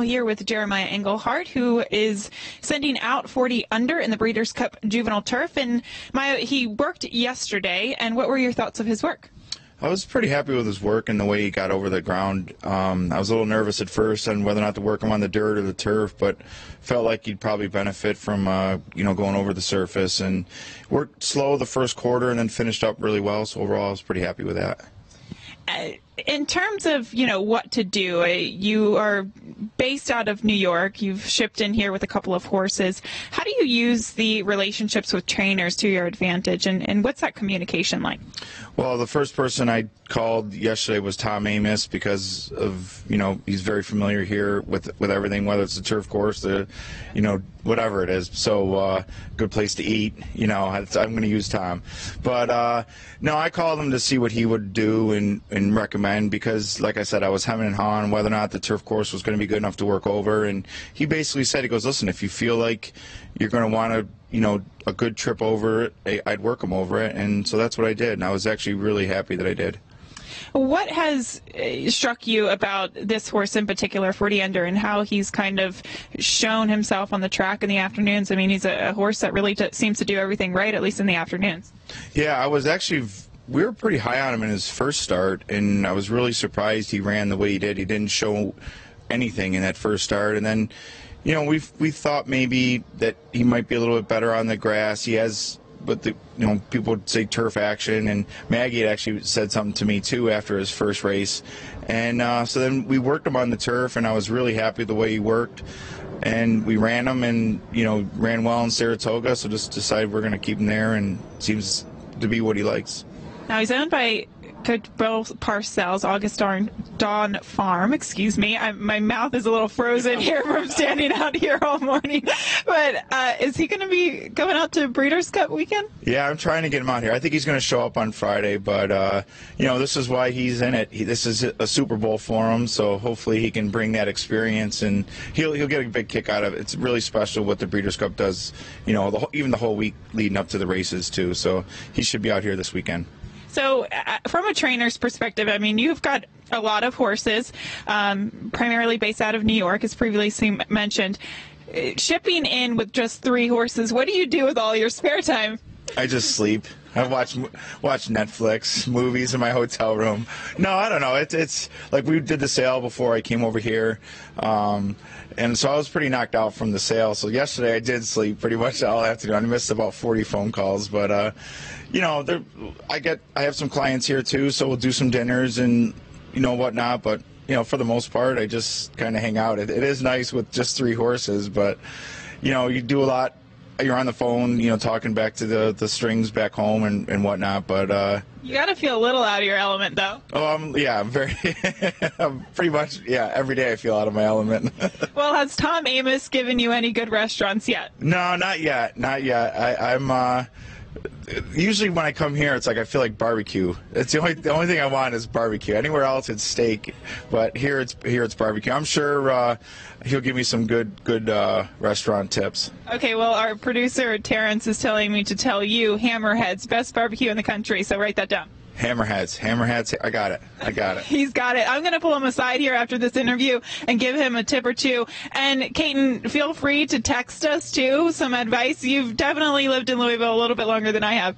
Here with Jeremiah Englehart, who is sending out 40 under in the Breeders' Cup Juvenile Turf. And Maya, he worked yesterday, and what were your thoughts of his work? I was pretty happy with his work and the way he got over the ground. I was a little nervous at first on whether or not to work him on the dirt or the turf, but felt like he'd probably benefit from going over the surface, and worked slow the first quarter and then finished up really well. So overall, I was pretty happy with that. In terms of, what to do, you are based out of New York. You've shipped in here with a couple of horses. How do you use the relationships with trainers to your advantage, and what's that communication like? Well, the first person I called yesterday was Tom Amos because of, he's very familiar here with everything, whether it's the turf course, whatever it is. So good place to eat, I'm going to use Tom. But no, I called him to see what he would do and recommend because, like I said, I was hemming and hawing whether or not the turf course was going to be good enough to work over. And he basically said, he goes, listen, if you feel like you're going to want to, a good trip over it, I'd work him over it. And so that's what I did. And I was actually really happy that I did. What has struck you about this horse in particular, 40 under, and how he's kind of shown himself on the track in the afternoons? I mean, he's a horse that really seems to do everything right, at least in the afternoons. Yeah, we were pretty high on him in his first start, and I was really surprised he ran the way he did. He didn't show anything in that first start, and then, we thought maybe that he might be a little bit better on the grass. He has, but people would say turf action, and Maggie had actually said something to me too after his first race, and so then we worked him on the turf, and I was really happy the way he worked, and we ran him, and ran well in Saratoga, so just decided we're going to keep him there, and seems to be what he likes. Now he's owned by Bill Parcells, August Dawn Farm. Excuse me, my mouth is a little frozen here from standing out here all morning. But is he going to be going out to Breeders' Cup weekend? Yeah, I'm trying to get him out here. I think he's going to show up on Friday, but this is why he's in it. This is a Super Bowl for him, so hopefully he can bring that experience, and he'll get a big kick out of it. It's really special what the Breeders' Cup does. Even the whole week leading up to the races too. So he should be out here this weekend. So from a trainer's perspective, I mean, you've got a lot of horses, primarily based out of New York, as previously mentioned. Shipping in with just 3 horses, what do you do with all your spare time? I just sleep. I watch Netflix movies in my hotel room. No, I don't know. It's like we did the sale before I came over here, and so I was pretty knocked out from the sale. So yesterday I did sleep pretty much all afternoon. I missed about 40 phone calls, but I have some clients here too, so we'll do some dinners and whatnot. But for the most part, I just kind of hang out. It is nice with just 3 horses, but you do a lot. You're on the phone, talking back to the strings back home and whatnot. But you got to feel a little out of your element, though. Oh, yeah, I'm pretty much, yeah. Every day I feel out of my element. Well, has Tom Amos given you any good restaurants yet? No, not yet. Not yet. I'm. Usually when I come here, it's like I feel like barbecue. It's the only thing I want is barbecue. Anywhere else, it's steak, but here it's barbecue. I'm sure he'll give me some good restaurant tips. Okay, well, our producer Terrence is telling me to tell you Hammerhead's best barbecue in the country. So write that down. Hammerheads. I got it. He's got it. I'm going to pull him aside here after this interview and give him a tip or two. And Caton, feel free to text us too, some advice. You've definitely lived in Louisville a little bit longer than I have.